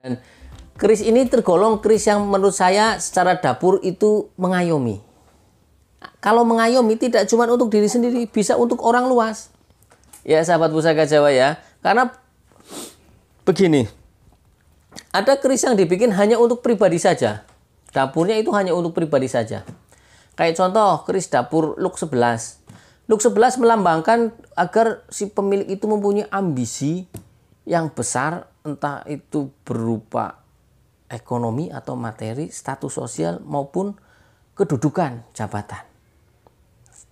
Dan keris ini tergolong keris yang menurut saya secara dapur itu mengayomi. Kalau mengayomi tidak cuma untuk diri sendiri, bisa untuk orang luas. Ya sahabat Pusaka Jawa ya. Karena begini, ada keris yang dibikin hanya untuk pribadi saja. Dapurnya itu hanya untuk pribadi saja. Kayak contoh keris dapur Luk 11. Luk 11 melambangkan agar si pemilik itu mempunyai ambisi yang besar, entah itu berupa ekonomi atau materi, status sosial maupun kedudukan jabatan.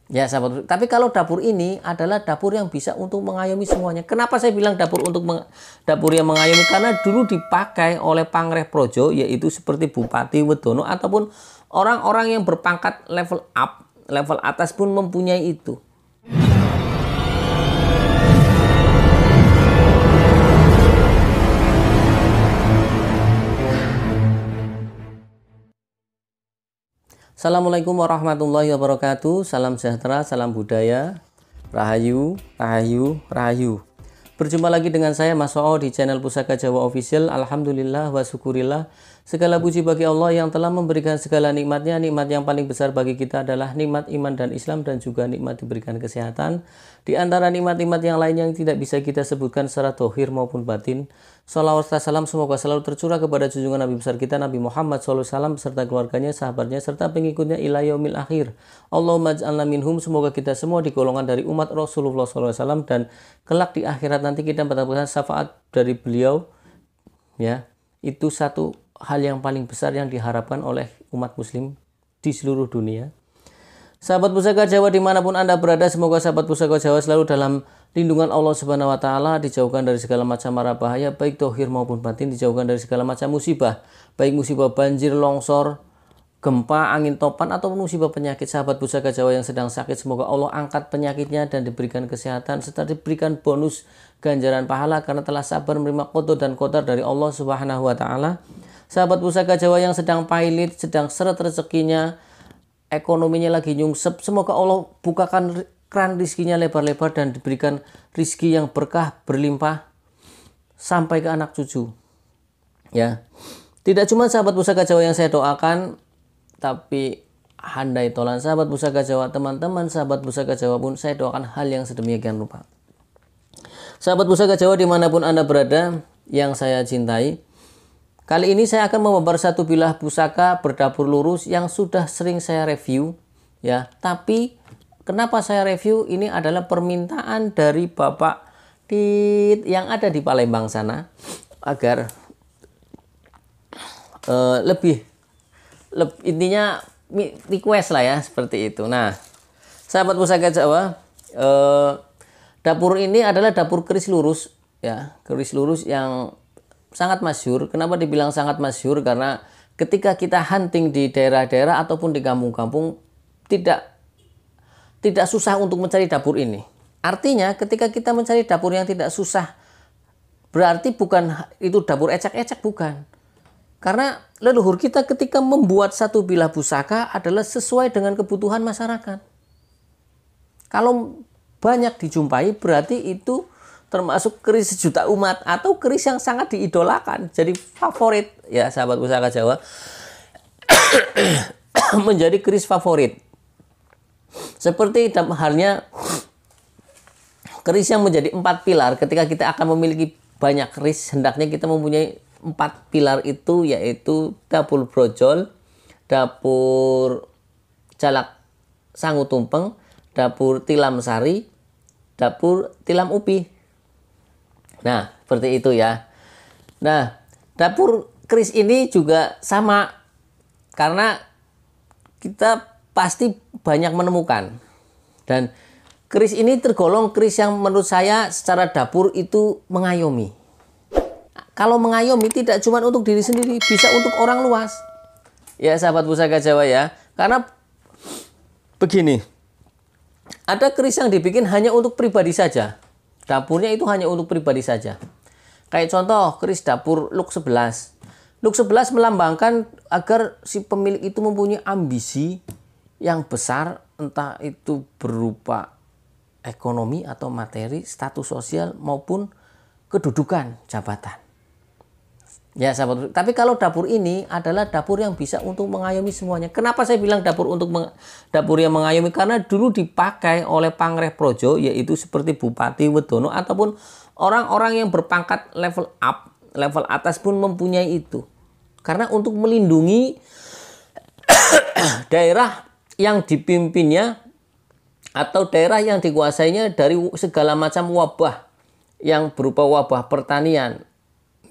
Ya sahabat, tapi kalau dapur ini adalah dapur yang bisa untuk mengayomi semuanya. Kenapa saya bilang dapur dapur yang mengayomi? Karena dulu dipakai oleh Pangreh Projo, yaitu seperti Bupati Wedono ataupun orang-orang yang berpangkat level up, level atas pun mempunyai itu. Assalamualaikum warahmatullahi wabarakatuh. Salam sejahtera, salam budaya, rahayu, rahayu, rahayu. Berjumpa lagi dengan saya Mas Oo di channel Pusaka Jawa Official. Alhamdulillah wa syukurillah. Segala puji bagi Allah yang telah memberikan segala nikmatnya. Nikmat yang paling besar bagi kita adalah nikmat iman dan Islam, dan juga nikmat diberikan kesehatan. Di antara nikmat-nikmat yang lain yang tidak bisa kita sebutkan secara dohir maupun batin. Salawat serta salam semoga selalu tercurah kepada junjungan Nabi besar kita Nabi Muhammad SAW beserta keluarganya, sahabatnya, serta pengikutnya ila yaumil akhir. Allahumma ij'alna minhum, semoga kita semua di golongan dari umat Rasulullah SAW, dan kelak di akhirat nanti kita mendapatkan syafaat dari beliau. Ya, itu satu hal yang paling besar yang diharapkan oleh umat muslim di seluruh dunia. Sahabat Pusaka Jawa dimanapun Anda berada, semoga sahabat Pusaka Jawa selalu dalam lindungan Allah Subhanahu wa Ta'ala, dijauhkan dari segala macam mara bahaya, baik dohir maupun batin, dijauhkan dari segala macam musibah, baik musibah banjir, longsor, gempa, angin topan, atau musibah penyakit. Sahabat Pusaka Jawa yang sedang sakit, semoga Allah angkat penyakitnya dan diberikan kesehatan, serta diberikan bonus ganjaran pahala karena telah sabar menerima qada dan qadar dari Allah Subhanahu wa Ta'ala. Sahabat Pusaka Jawa yang sedang pailit, sedang seret rezekinya, ekonominya lagi nyungsep, semoga Allah bukakan keran rizkinya lebar-lebar dan diberikan rizki yang berkah berlimpah sampai ke anak cucu. Ya, tidak cuma sahabat Pusaka Jawa yang saya doakan, tapi handai tolan sahabat Pusaka Jawa, teman-teman sahabat Pusaka Jawa pun saya doakan hal yang sedemikian rupa. Sahabat Pusaka Jawa dimanapun Anda berada yang saya cintai, kali ini saya akan membongkar satu bilah pusaka berdapur lurus yang sudah sering saya review, ya. Tapi kenapa saya review? Ini adalah permintaan dari Bapak yang ada di Palembang sana agar intinya request lah ya, seperti itu. Nah, sahabat Pusaka Jawa, dapur ini adalah dapur keris lurus, ya, keris lurus yang sangat masyhur. Kenapa dibilang sangat masyhur? Karena ketika kita hunting di daerah-daerah ataupun di kampung-kampung, tidak susah untuk mencari dapur ini. Artinya ketika kita mencari dapur yang tidak susah, berarti bukan itu dapur ecek-ecek, bukan. Karena leluhur kita ketika membuat satu bilah pusaka adalah sesuai dengan kebutuhan masyarakat. Kalau banyak dijumpai, berarti itu termasuk keris sejuta umat atau keris yang sangat diidolakan, jadi favorit ya sahabat Pusaka Jawa. Menjadi keris favorit. Seperti halnya keris yang menjadi 4 pilar. Ketika kita akan memiliki banyak keris, hendaknya kita mempunyai 4 pilar itu, yaitu dapur brojol, dapur jalak sangu tumpeng, dapur tilam sari, dapur tilam upi. Nah, seperti itu ya. Nah, dapur keris ini juga sama, karena kita pasti banyak menemukan. Dan keris ini tergolong keris yang menurut saya secara dapur itu mengayomi. Kalau mengayomi tidak cuma untuk diri sendiri, bisa untuk orang luas. Ya sahabat Pusaka Jawa ya. Karena begini, ada keris yang dibikin hanya untuk pribadi saja. Dapurnya itu hanya untuk pribadi saja. Kayak contoh keris dapur Luk 11. Luk 11 melambangkan agar si pemilik itu mempunyai ambisi yang besar, entah itu berupa ekonomi atau materi, status sosial maupun kedudukan jabatan. Ya sahabat, tapi kalau dapur ini adalah dapur yang bisa untuk mengayomi semuanya. Kenapa saya bilang dapur dapur yang mengayomi? Karena dulu dipakai oleh Pangreh Projo, yaitu seperti Bupati Wedono ataupun orang-orang yang berpangkat level up, level atas pun mempunyai itu. Karena untuk melindungi daerah yang dipimpinnya atau daerah yang dikuasainya dari segala macam wabah yang berupa wabah pertanian.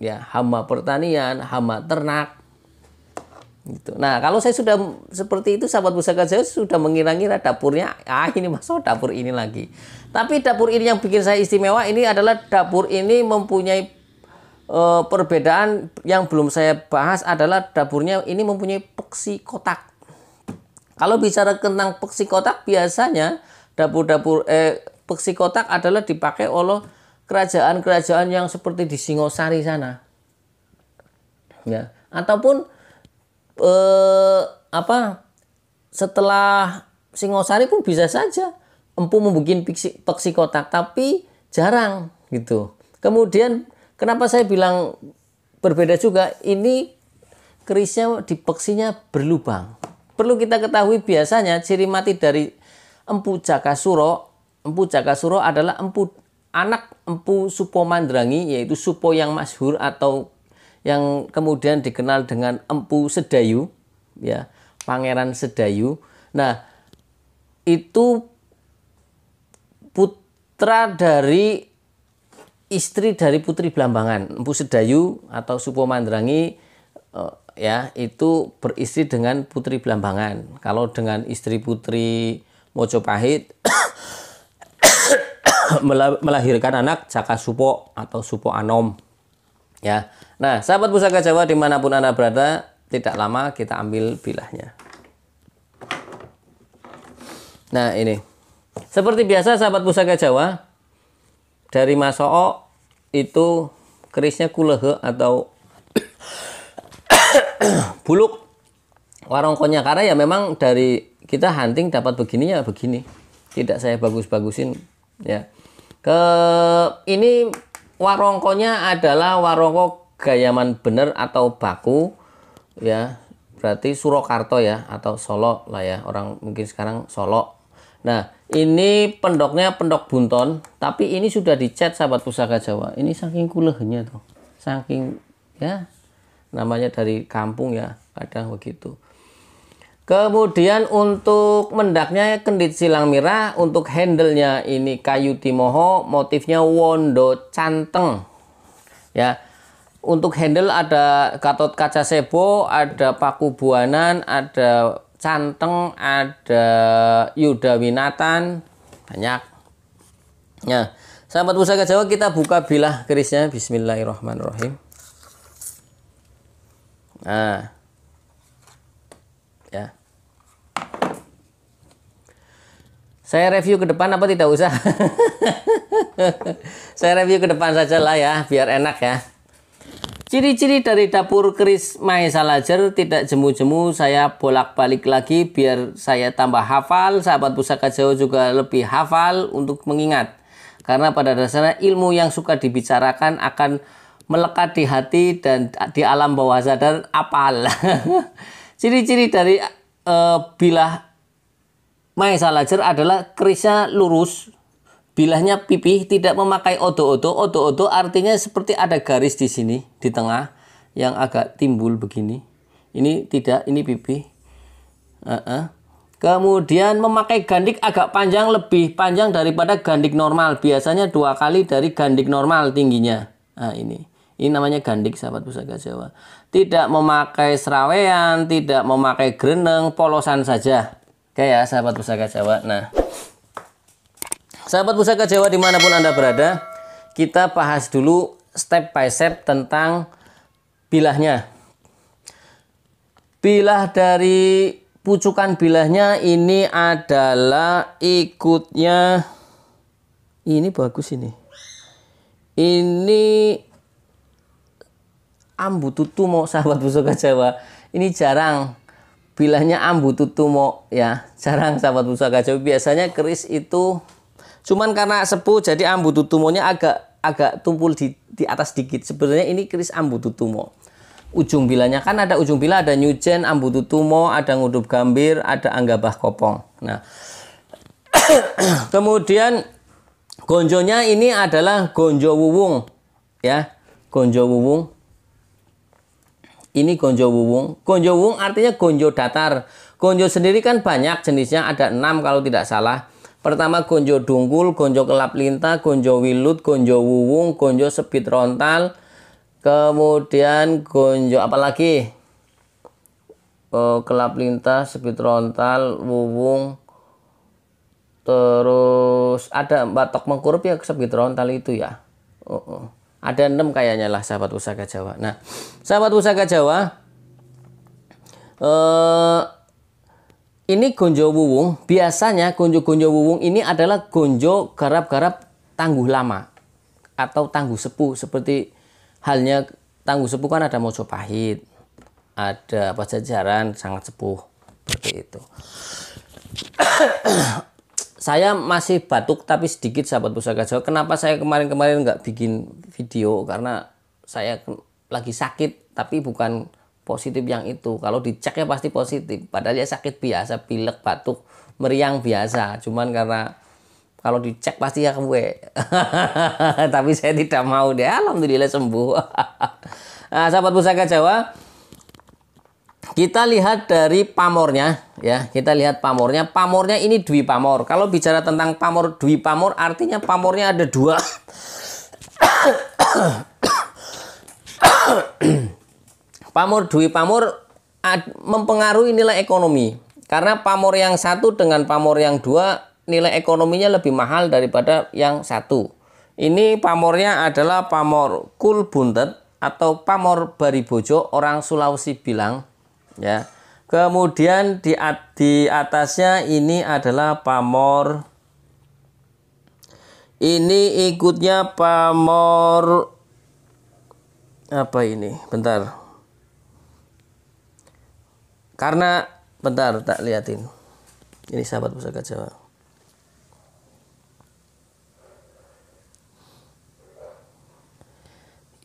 Ya, hama pertanian, hama ternak. Gitu. Nah, kalau saya sudah seperti itu, sahabat Pusaka Jawa sudah mengira-ngira dapurnya, ini masuk dapur ini lagi. Tapi dapur ini yang bikin saya istimewa ini adalah dapur ini mempunyai perbedaan yang belum saya bahas adalah dapurnya ini mempunyai peksi kotak. Kalau bicara tentang peksi kotak, biasanya dapur-dapur peksi kotak adalah dipakai oleh kerajaan-kerajaan yang seperti di Singosari sana, ya, ataupun setelah Singosari pun bisa saja empu membuat peksi kotak, tapi jarang gitu. Kemudian kenapa saya bilang berbeda juga, ini kerisnya di peksinya berlubang. Perlu kita ketahui biasanya ciri mati dari Empu Jakasuro. Empu Jakasuro adalah anak Empu Supo Mandrangi, yaitu Supo yang masyhur atau yang kemudian dikenal dengan Empu Sedayu, ya, Pangeran Sedayu. Nah, itu putra dari istri dari Putri Blambangan. Empu Sedayu atau Supo Mandrangi ya, itu beristri dengan Putri Blambangan. Kalau dengan istri Putri Mojopahit melahirkan anak Jakasupo atau Supo Anom, ya. Nah, sahabat Pusaka Jawa dimanapun Anda berada, tidak lama kita ambil bilahnya. Nah, ini seperti biasa sahabat Pusaka Jawa, dari Mas Oo itu kerisnya kulehe atau buluk warongkonya, karena ya memang dari kita hunting dapat begini ya begini, tidak saya bagus-bagusin, ya. Ini warongkonya adalah warongko Gayaman bener atau baku, ya, berarti Surakarta ya, atau Solo lah ya, orang mungkin sekarang Solo. Nah, ini pendoknya pendok bunton, tapi ini sudah dicat sahabat Pusaka Jawa. Ini saking kulehnya tuh, saking, ya, namanya dari kampung ya, kadang begitu. Kemudian untuk mendaknya kendit silang mirah, untuk handle-nya ini kayu timoho, motifnya wondo canteng. Ya. Untuk handle ada Gatot Kaca Sebo, ada paku buanan, ada canteng, ada Yuda Winatan, banyak. Nah, sahabat Pusaka Jawa, kita buka bilah kerisnya. Bismillahirrahmanirrahim. Nah, ya. Saya review ke depan apa tidak usah? Saya review ke depan saja lah ya, biar enak ya. Ciri-ciri dari dapur keris Mahesa Lajer, tidak jemu-jemu saya bolak-balik lagi biar saya tambah hafal, sahabat Pusaka Jawa juga lebih hafal untuk mengingat. Karena pada dasarnya ilmu yang suka dibicarakan akan melekat di hati dan di alam bawah sadar apal. Ciri-ciri dari bilah Mahesa Lajer adalah kerisnya lurus, bilahnya pipih, tidak memakai odo-odo. Odo-odo artinya seperti ada garis di sini di tengah yang agak timbul begini. Ini tidak, ini pipih. Kemudian memakai gandik agak panjang, lebih panjang daripada gandik normal. Biasanya 2 kali dari gandik normal tingginya. Nah, ini namanya gandik sahabat Pusaka Jawa. Tidak memakai serawean, tidak memakai greneng, polosan saja. Oke ya sahabat Pusaka Jawa. Nah, sahabat Pusaka Jawa dimanapun Anda berada, kita bahas dulu step by step tentang bilahnya. Bilah dari pucukan bilahnya ini adalah ikutnya. Ini bagus ini. Ini Ambu Tutumo sahabat Pusaka Jawa. Ini jarang. Bilahnya Ambu Tutumo ya, jarang sahabat Pusaka Jawa. Biasanya keris itu cuman karena sepuh jadi Ambu Tutumonya agak tumpul di atas dikit. Sebenarnya ini keris Ambu Tutumo. ujung bilanya. Kan ada ujung bila, ada nyujen, ambututumo, ada ngudup gambir, ada anggabah kopong. Nah, kemudian gonjonya ini adalah gonjo wuwung, ya, gonjo wuwung. Ini gonjo wuwung. Gonjo wuwung artinya gonjo datar. Gonjo sendiri kan banyak jenisnya, ada 6 kalau tidak salah. Pertama gonjo dungkul, gonjo kelap lintah, gonjo wilut, gonjo wuwung, gonjo sebit rontal. Kemudian gonjo apa lagi? Kelap lintah, sebit rontal, wuwung. Terus ada batok mengkurup ya, sebit rontal itu ya. Ada 6 kayaknya lah sahabat pusaka Jawa. Nah, sahabat pusaka Jawa, ini gonjo wuwung. Biasanya gonjo-gonjo wuwung ini adalah gonjo garap-garap tangguh lama atau tangguh sepuh. Seperti halnya tangguh sepuh kan ada Mojopahit, ada Pajajaran sangat sepuh, seperti itu. Saya masih batuk tapi sedikit sahabat pusaka Jawa. Kenapa saya kemarin-kemarin nggak bikin video? Karena saya lagi sakit, tapi bukan positif yang itu. Kalau dicek ya pasti positif. Padahal ya sakit biasa, pilek, batuk, meriang biasa. Cuman karena kalau dicek pasti ya kue. Tapi saya tidak mau deh. Alhamdulillah sembuh. Nah, sahabat pusaka Jawa, kita lihat dari pamornya, ya. Kita lihat pamornya. Pamornya ini dwi pamor. Kalau bicara tentang pamor dwi pamor, artinya pamornya ada 2. Pamor dwi pamor mempengaruhi nilai ekonomi. Karena pamor yang satu dengan pamor yang 2 nilai ekonominya lebih mahal daripada yang satu. Ini pamornya adalah pamor Kul Buntet atau pamor Baribojo, orang Sulawesi bilang. Ya, kemudian di atasnya ini adalah pamor, ini ikutnya pamor apa ini? Bentar, karena bentar tak liatin. Ini sahabat pusaka Jawa.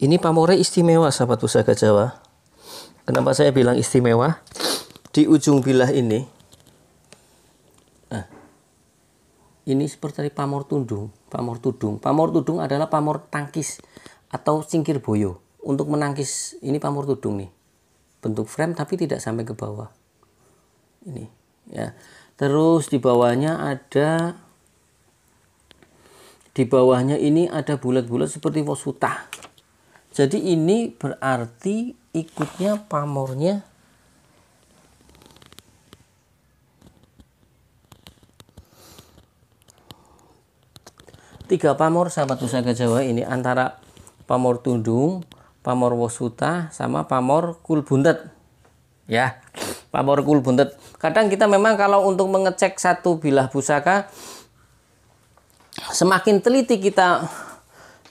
Ini pamornya istimewa sahabat pusaka Jawa. Kenapa saya bilang istimewa? Di ujung bilah ini, nah, ini seperti pamor tudung. Pamor tudung. Pamor tudung adalah pamor tangkis atau singkir boyo. Untuk menangkis, ini pamor tudung nih. Bentuk frame tapi tidak sampai ke bawah. Ini, ya. Terus di bawahnya ini ada bulat-bulat seperti wosutah. Jadi ini berarti ikutnya pamornya tiga pamor sahabat pusaka Jawa ini, antara pamor tudung, pamor wosutah, sama pamor Kul Buntet. Ya, pamor Kul Buntet. Kadang kita memang kalau untuk mengecek satu bilah pusaka, semakin teliti kita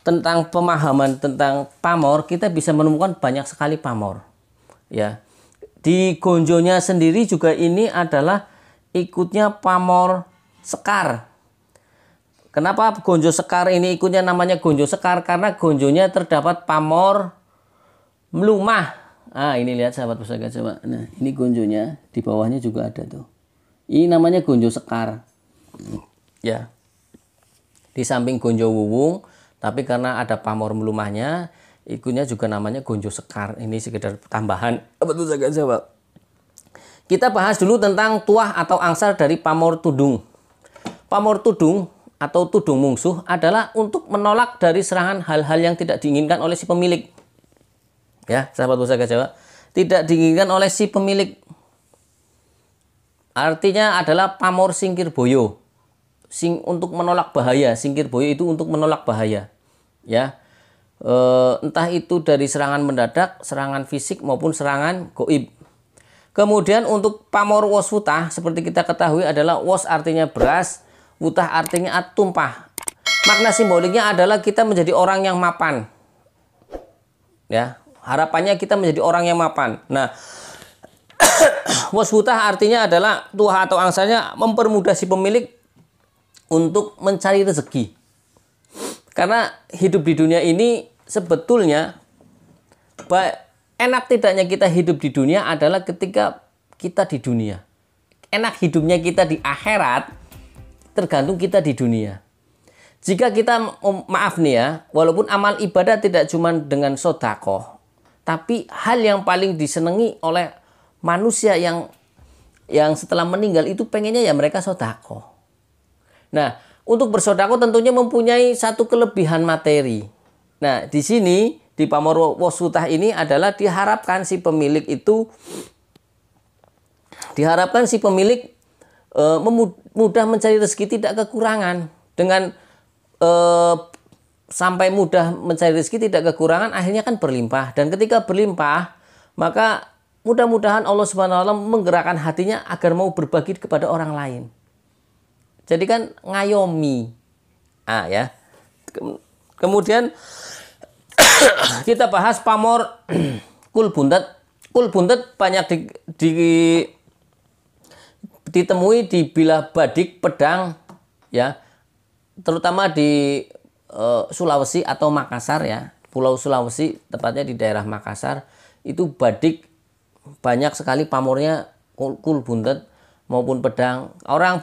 tentang pemahaman tentang pamor, kita bisa menemukan banyak sekali pamor. Ya, di gonjonya sendiri juga ini adalah ikutnya pamor sekar. Kenapa gonjo sekar ini ikutnya namanya gonjo sekar? Karena gonjonya terdapat pamor melumah. Ah, ini lihat sahabat pusaka Jawa. Nah, ini gonjonya, di bawahnya juga ada tuh. Ini namanya gonjo sekar. Ya. Di samping gonjo wuwung, tapi karena ada pamor melumahnya, ikutnya juga namanya gonjo sekar. Ini sekedar tambahan sahabat pusaka Jawa. Kita bahas dulu tentang tuah atau angsar dari pamor tudung. Pamor tudung atau tudung mungsuh adalah untuk menolak dari serangan hal-hal yang tidak diinginkan oleh si pemilik. Ya, sahabat pusaka Jawa, tidak diinginkan oleh si pemilik. Artinya adalah pamor singkir boyo. Untuk menolak bahaya. Singkir boyo itu untuk menolak bahaya. Ya, entah itu dari serangan mendadak, serangan fisik maupun serangan goib. Kemudian untuk pamor wos wutah, seperti kita ketahui adalah wos artinya beras, wutah artinya tumpah. Makna simboliknya adalah kita menjadi orang yang mapan. Ya, harapannya kita menjadi orang yang mapan. Nah, wos wutah artinya adalah tuah atau angsarnya mempermudah si pemilik untuk mencari rezeki. Karena hidup di dunia ini sebetulnya enak tidaknya kita hidup di dunia adalah ketika kita di dunia. Enak hidupnya kita di akhirat tergantung kita di dunia. Jika kita, maaf nih ya, walaupun amal ibadah tidak cuma dengan sedekah, tapi hal yang paling disenangi oleh manusia yang setelah meninggal itu pengennya ya mereka sedekah. Nah, untuk bersedekah tentunya mempunyai satu kelebihan materi. Nah, di sini di pamor wasutah ini adalah diharapkan si pemilik mudah mencari rezeki, tidak kekurangan. Dengan sampai mudah mencari rezeki tidak kekurangan, akhirnya kan berlimpah. Dan ketika berlimpah, maka mudah-mudahan Allah Subhanahu wa taala menggerakkan hatinya agar mau berbagi kepada orang lain. Jadi kan ngayomi. Ya. Kemudian kita bahas pamor kul buntet. Kul buntet banyak ditemui di bilah badik pedang ya. Terutama di Sulawesi atau Makassar ya, Pulau Sulawesi, tepatnya di daerah Makassar, itu badik banyak sekali pamornya kul buntet maupun pedang. Orang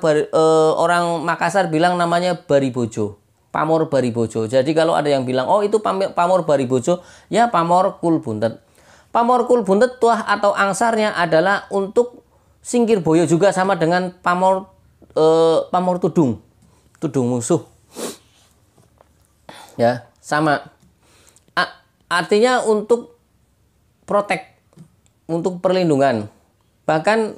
Makassar bilang namanya baribojo, pamor baribojo. Jadi kalau ada yang bilang, oh itu pamor baribojo, ya pamor kul buntet. Pamor kul buntet tuah atau angsarnya adalah untuk singkir boyo, juga sama dengan pamor tudung musuh ya, sama artinya untuk protek, untuk perlindungan. Bahkan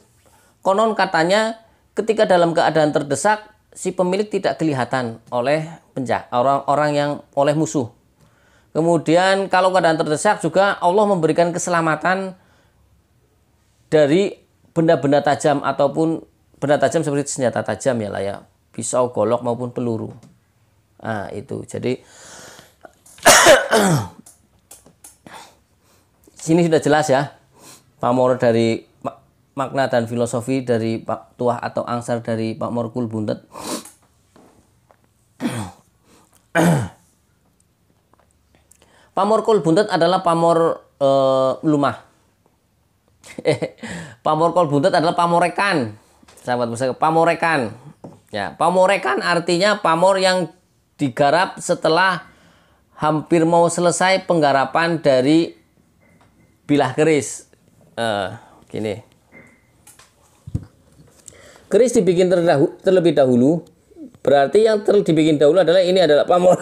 konon katanya ketika dalam keadaan terdesak, si pemilik tidak kelihatan oleh orang yang oleh musuh. Kemudian kalau keadaan terdesak juga Allah memberikan keselamatan dari benda-benda tajam ataupun benda tajam seperti senjata tajam ya lah ya, pisau, golok maupun peluru. Nah, itu. Jadi sini sudah jelas ya pamor dari makna dan filosofi dari tuah atau angsar dari pamor kul buntet. Pamor kul buntet adalah pamor lumah. Pamor kul buntet adalah pamorekan. Sahabat pusaka, pamorekan. Ya, pamorekan artinya pamor yang digarap setelah hampir mau selesai penggarapan dari bilah keris. Gini. Keris dibikin terlebih dahulu. Berarti yang dibikin dahulu adalah ini adalah pamor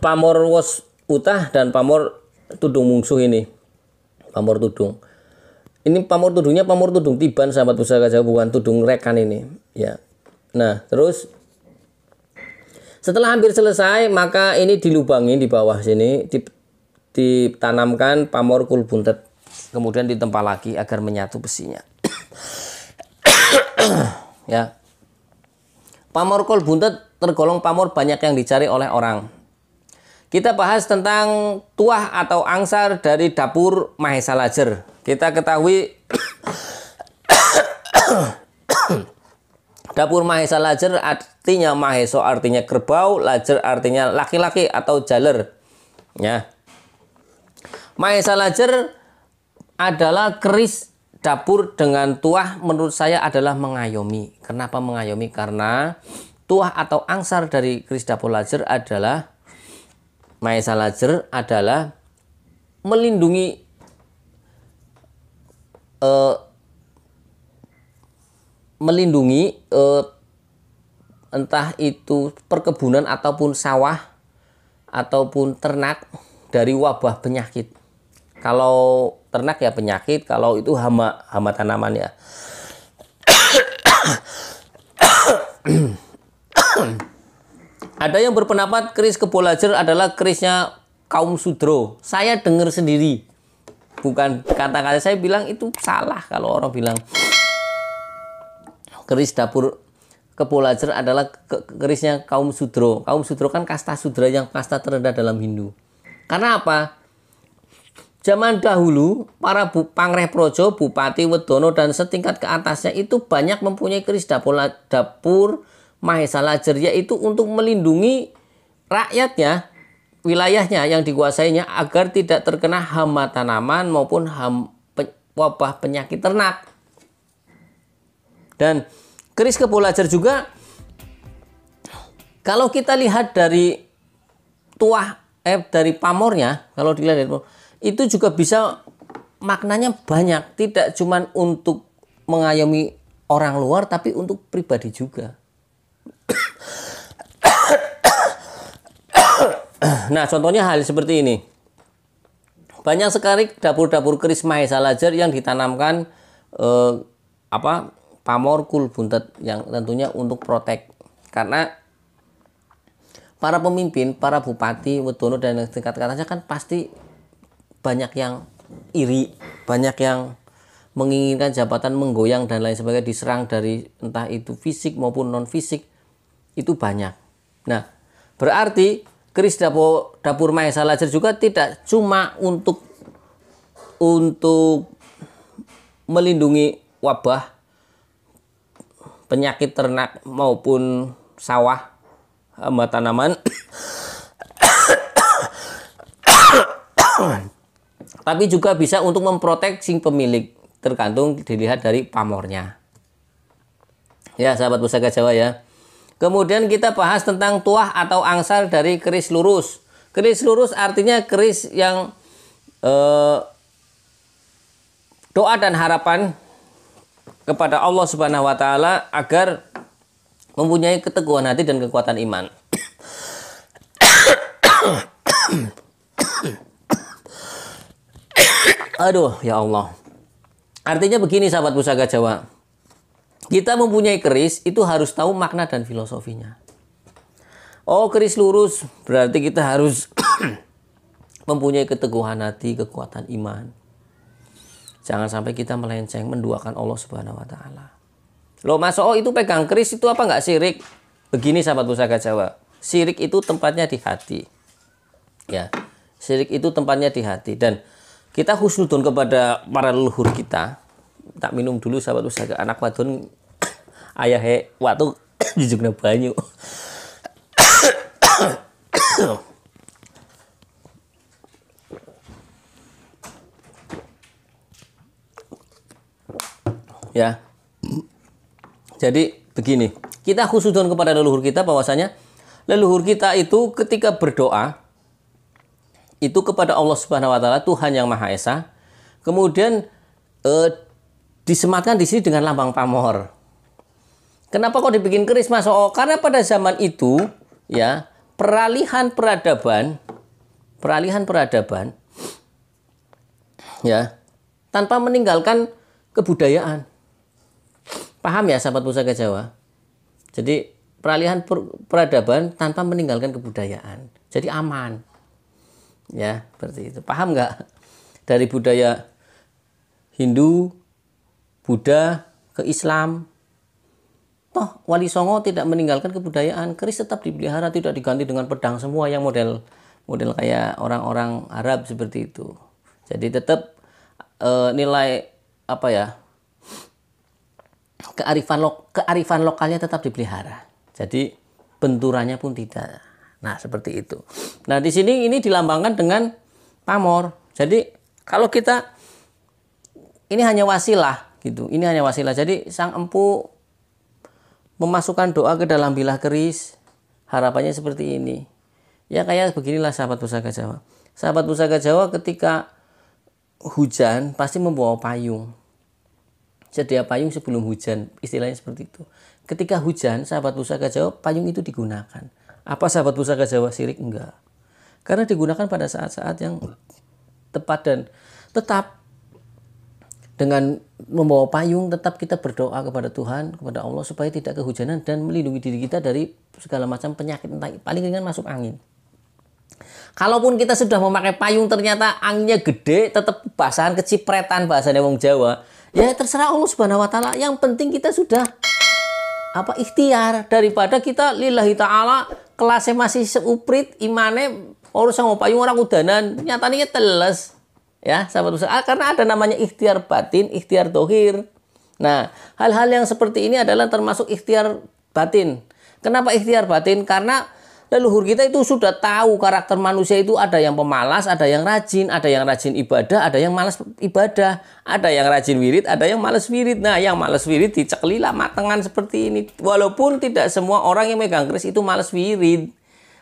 pamor was utah dan pamor tudung mungsuh ini. Pamor tudung. Ini pamor tudungnya pamor tudung tiban, sahabat pusaka Jawa, bukan tudung rekan ini ya. Nah, terus setelah hampir selesai, maka ini dilubangi di bawah sini, ditanamkan pamor kul buntet, kemudian ditempa lagi agar menyatu besinya. Ya. Pamor kul buntet tergolong pamor banyak yang dicari oleh orang. Kita bahas tentang tuah atau angsar dari dapur Mahesa Lajer. Kita ketahui dapur Mahesa Lajer artinya Maheso artinya kerbau, Lajer artinya laki-laki atau jaler. Ya. Mahesa Lajer adalah keris dapur dengan tuah, menurut saya adalah mengayomi. Kenapa mengayomi? Karena tuah atau angsar dari keris dapur Lajer adalah Mahesa Lajer adalah melindungi entah itu perkebunan ataupun sawah ataupun ternak dari wabah penyakit. Kalau ternak ya penyakit, kalau itu hama tanaman ya. Ada yang berpendapat keris Kebo Lajer adalah kerisnya kaum Sudro. Saya dengar sendiri. Bukan kata-kata saya bilang itu salah kalau orang bilang keris dapur Kebo Lajer adalah kerisnya kaum Sudro. Kaum Sudro kan kasta Sudra yang kasta terendah dalam Hindu. Karena apa? Zaman dahulu para Pangreh Projo, Bupati, Wedono dan setingkat ke atasnya itu banyak mempunyai keris dapur Mahesa Lajer, yaitu untuk melindungi rakyatnya wilayahnya yang dikuasainya agar tidak terkena hama tanaman maupun wabah penyakit ternak. Dan keris kebolajar juga, kalau kita lihat dari dari pamornya, kalau dilihat dari itu juga bisa maknanya banyak, tidak cuma untuk mengayomi orang luar tapi untuk pribadi juga. Nah, contohnya hal seperti ini. Banyak sekali dapur-dapur keris Mahesa Lajar yang ditanamkan pamor kul buntet yang tentunya untuk protek. Karena para pemimpin, para bupati, wedono dan tingkat atasnya kan pasti banyak yang iri, banyak yang menginginkan jabatan, menggoyang dan lain sebagainya, diserang dari entah itu fisik maupun non fisik, itu banyak. Nah, berarti keris dapur Mahesa Lajar juga tidak cuma untuk melindungi wabah penyakit ternak maupun sawah, hama tanaman, tapi juga bisa untuk memproteksi pemilik, tergantung dilihat dari pamornya. Ya, sahabat pusaka Jawa ya. Kemudian kita bahas tentang tuah atau angsar dari keris lurus. Keris lurus artinya keris yang doa dan harapan kepada Allah Subhanahu wa taala agar mempunyai keteguhan hati dan kekuatan iman. Aduh, ya Allah. Artinya begini sahabat pusaka Jawa. Kita mempunyai keris itu harus tahu makna dan filosofinya. Oh, keris lurus berarti kita harus mempunyai keteguhan hati, kekuatan iman. Jangan sampai kita melenceng, menduakan Allah Subhanahu wa taala. Loh, Mas Oh itu pegang keris itu apa nggak syirik? Begini sahabat pusaka Jawa. Syirik itu tempatnya di hati. Ya. Syirik itu tempatnya di hati, dan kita husnudon kepada para leluhur kita. Tak minum dulu sahabat pusaka, anak wadon ayahe waktu jujugna banyu. Ya. Jadi begini, kita husnudon kepada leluhur kita, bahwasanya leluhur kita itu ketika berdoa itu kepada Allah Subhanahu wa taala, Tuhan yang Maha Esa. Kemudian disematkan di sini dengan lambang pamor. Kenapa kok dibikin keris, Mas? Oh, karena pada zaman itu ya, peralihan peradaban ya, tanpa meninggalkan kebudayaan. Paham ya sahabat pusaka Jawa? Jadi peralihan peradaban tanpa meninggalkan kebudayaan. Jadi aman. Ya, seperti itu. Paham nggak? Dari budaya Hindu, Buddha ke Islam. Toh Wali Songo tidak meninggalkan kebudayaan. Keris tetap dipelihara, tidak diganti dengan pedang semua yang model kayak orang-orang Arab seperti itu. Jadi tetap nilai apa ya? Kearifan lokalnya tetap dipelihara. Jadi benturannya pun tidak. Nah, seperti itu. Nah, di sini ini dilambangkan dengan pamor. Jadi kalau kita ini hanya wasilah gitu. Ini hanya wasilah. Jadi sang empu memasukkan doa ke dalam bilah keris. Harapannya seperti ini. Ya kayak beginilah sahabat pusaka Jawa. Sahabat pusaka Jawa ketika hujan pasti membawa payung. Sedia payung sebelum hujan, istilahnya seperti itu. Ketika hujan, sahabat pusaka Jawa, payung itu digunakan. Apa sahabat pusaka Jawa syirik? Enggak. Karena digunakan pada saat-saat yang tepat, dan tetap dengan membawa payung tetap kita berdoa kepada Tuhan, kepada Allah supaya tidak kehujanan dan melindungi diri kita dari segala macam penyakit, entah paling ringan masuk angin. Kalaupun kita sudah memakai payung ternyata anginnya gede, tetap basahan kecipretan bahasanya wong Jawa. Ya terserah Allah Subhanahu wa taala. Yang penting kita sudah ikhtiar, daripada kita lillahi taala kelasnya masih seuprit imane urusan mau payung orang udanan nyatanya teles. Ya, sahabat usaha, karena ada namanya ikhtiar batin, ikhtiar dohir. Nah, hal-hal yang seperti ini adalah termasuk ikhtiar batin. Kenapa ikhtiar batin? Karena leluhur kita itu sudah tahu karakter manusia itu ada yang pemalas, ada yang rajin ibadah, ada yang malas ibadah, ada yang rajin wirid, ada yang malas wirid. Nah, yang malas wirid diceklilah matengan seperti ini. Walaupun tidak semua orang yang megang keris itu malas wirid.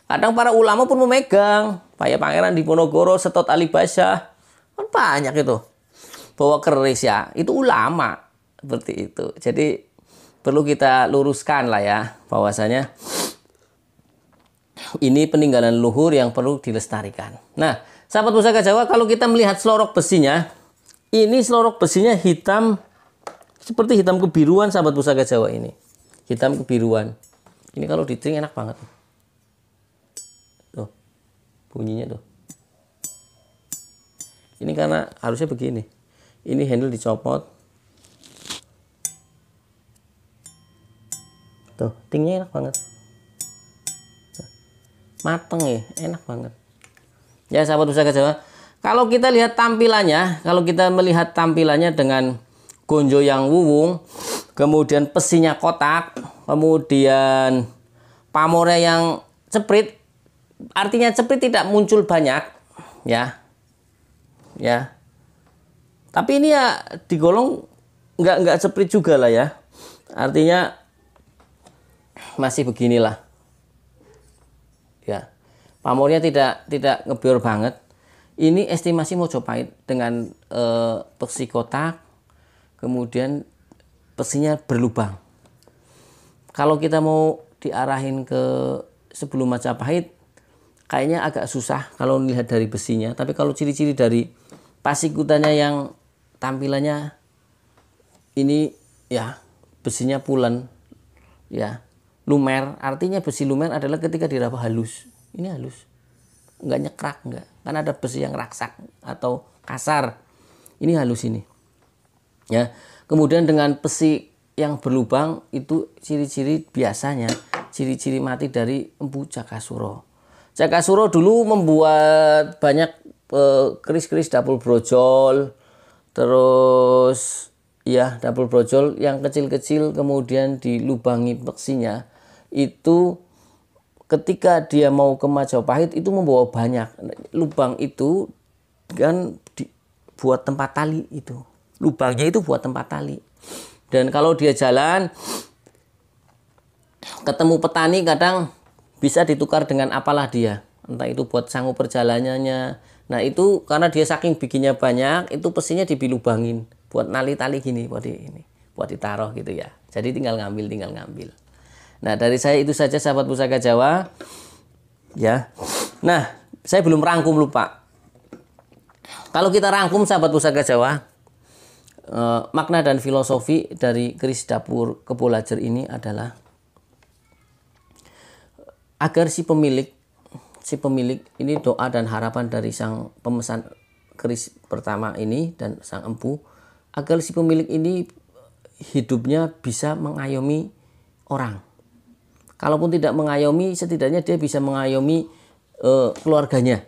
Kadang para ulama pun memegang. Kayak Pangeran Diponegoro, Setot Ali Basyah. Kan banyak itu. Bawa keris ya. Itu ulama. Seperti itu. Jadi perlu kita luruskan lah ya. Bahwasanya ini peninggalan leluhur yang perlu dilestarikan. Nah, sahabat pusaka Jawa, kalau kita melihat selorok besinya, ini selorok besinya hitam, seperti hitam kebiruan sahabat pusaka Jawa ini. Hitam kebiruan. Ini kalau ditring enak banget. Tuh, bunyinya tuh. Ini karena harusnya begini. Ini handle dicopot. Tuh, tingnya enak banget. Mateng ya, enak banget. Ya sahabat pusaka Jawa, kalau kita lihat tampilannya, kalau kita melihat tampilannya dengan gonjo yang wuwung, kemudian pesinya kotak, kemudian pamornya yang ceprit, artinya ceprit tidak muncul banyak, ya. Tapi ini ya digolong nggak ceprit juga lah ya. Artinya masih beginilah. Ya, pamornya tidak ngebior banget. Ini estimasi Mojopahit dengan besi kotak, kemudian besinya berlubang. Kalau kita mau diarahin ke sebelum Majapahit, kayaknya agak susah kalau melihat dari besinya. Tapi kalau ciri-ciri dari pasikutannya yang tampilannya ini ya besinya pulen, ya. Lumer, artinya besi lumer adalah ketika diraba halus. Ini halus. Enggak nyekrak, enggak. Kan ada besi yang raksak atau kasar. Ini halus ini. Ya. Kemudian dengan besi yang berlubang itu ciri-ciri biasanya, ciri-ciri mati dari Empu Jakasura. Jakasura dulu membuat banyak keris-keris dapur brojol. Terus ya, dapur brojol yang kecil-kecil kemudian dilubangi besinya. Itu ketika dia mau ke Majapahit itu membawa banyak. Lubang itu kan buat tempat tali itu. Lubangnya itu buat tempat tali. Dan kalau dia jalan ketemu petani kadang bisa ditukar dengan apalah dia. Entah itu buat sanggup perjalanannya. Nah, itu karena dia saking bikinnya banyak, itu pesinya dibilubangin buat nali tali gini, buat ditaruh gitu ya. Jadi tinggal ngambil. Nah, dari saya itu saja sahabat pusaka Jawa. Ya. Nah, saya belum rangkum lupa. Kalau kita rangkum sahabat pusaka Jawa, makna dan filosofi dari keris dapur Kebo Lajer ini adalah agar si pemilik ini doa dan harapan dari sang pemesan keris pertama ini dan sang empu, agar si pemilik ini hidupnya bisa mengayomi orang. Kalaupun tidak mengayomi, setidaknya dia bisa mengayomi keluarganya.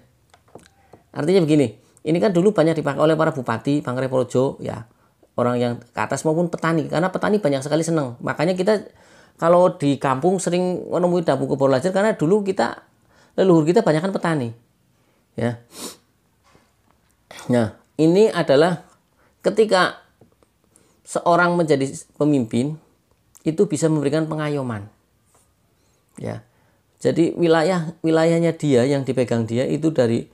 Artinya begini, ini kan dulu banyak dipakai oleh para bupati, Pangreprojo, ya, orang yang ke atas maupun petani, karena petani banyak sekali senang. Makanya kita kalau di kampung sering menemui dapur Kebo Lajer karena dulu leluhur kita banyak kan petani, ya. Nah, ini adalah ketika seorang menjadi pemimpin itu bisa memberikan pengayoman. Ya, jadi wilayahnya dia yang dipegang dia itu dari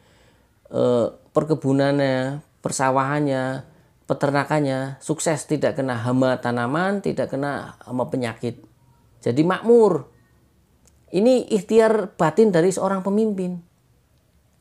perkebunannya, persawahannya, peternakannya sukses, tidak kena hama tanaman, tidak kena hama penyakit. Jadi makmur. Ini ikhtiar batin dari seorang pemimpin.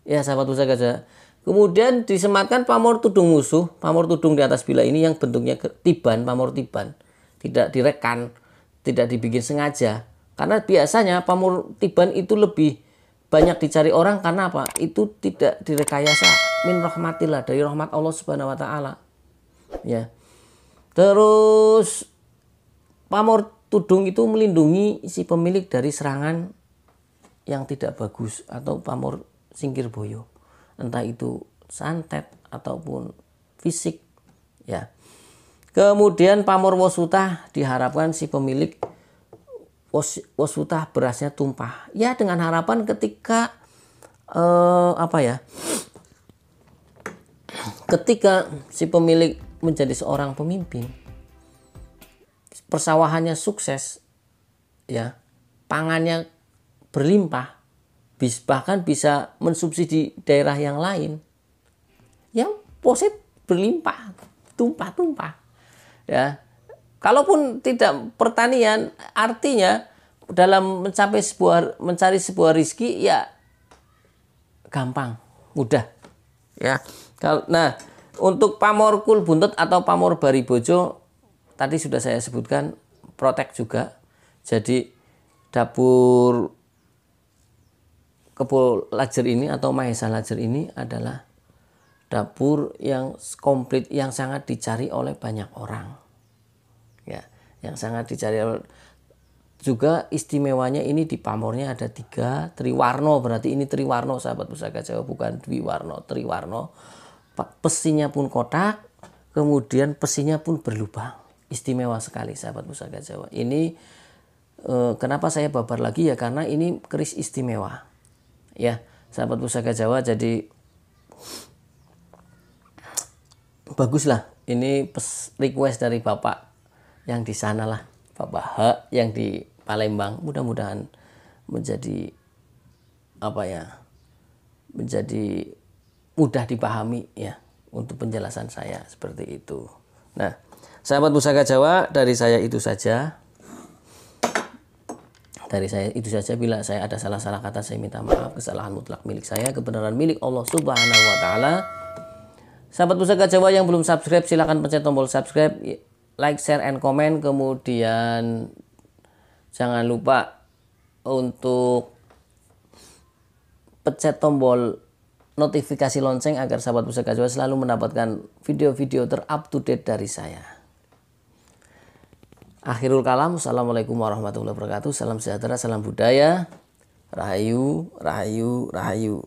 Ya sahabat pusaka Jawa. Kemudian disematkan pamor tudung musuh, pamor tudung di atas bila ini yang bentuknya tiban, pamor tiban, tidak direkan, tidak dibikin sengaja. Karena biasanya pamor tiban itu lebih banyak dicari orang karena apa? Itu tidak direkayasa, min rahmatillah, dari rahmat Allah Subhanahu wa taala. Ya. Terus pamor tudung itu melindungi si pemilik dari serangan yang tidak bagus atau pamor singkir boyo. Entah itu santet ataupun fisik, ya. Kemudian pamor wosuta diharapkan si pemilik wosutah berasnya tumpah. Ya dengan harapan ketika ketika si pemilik menjadi seorang pemimpin, persawahannya sukses, ya, pangannya berlimpah, bahkan bisa mensubsidi daerah yang lain, yang poset berlimpah, tumpah-tumpah, ya. Kalaupun tidak pertanian, artinya dalam mencari sebuah rizki ya gampang, mudah, ya. Nah, untuk pamor kul buntut atau pamor baribojo tadi sudah saya sebutkan, protek juga. Jadi dapur Kebo Lajer ini atau Mahesa Lajer ini adalah dapur yang komplit, yang sangat dicari oleh banyak orang, ya, yang sangat dicari. Juga istimewanya ini di pamornya ada 3 triwarno, berarti ini triwarno sahabat Pusaka Jawa, bukan dwiwarno, triwarno. Pesinya pun kotak, kemudian pesinya pun berlubang. Istimewa sekali sahabat Pusaka Jawa. Ini kenapa saya babar lagi ya, karena ini keris istimewa, ya sahabat Pusaka Jawa. Jadi baguslah, ini request dari Bapak yang di sana lah, Bapak H yang di Palembang. Mudah-mudahan menjadi menjadi mudah dipahami ya untuk penjelasan saya seperti itu. Nah, sahabat Pusaka Jawa, dari saya itu saja. Bila saya ada salah-salah kata, saya minta maaf. Kesalahan mutlak milik saya, kebenaran milik Allah Subhanahu wa taala. Sahabat Pusaka Jawa yang belum subscribe, silahkan pencet tombol subscribe, like, share, and comment. Kemudian jangan lupa untuk pencet tombol notifikasi lonceng agar sahabat Pusaka Jawa selalu mendapatkan video-video ter-up to date dari saya. Akhirul kalam, assalamualaikum warahmatullahi wabarakatuh. Salam sejahtera, salam budaya. Rahayu, rahayu, rahayu.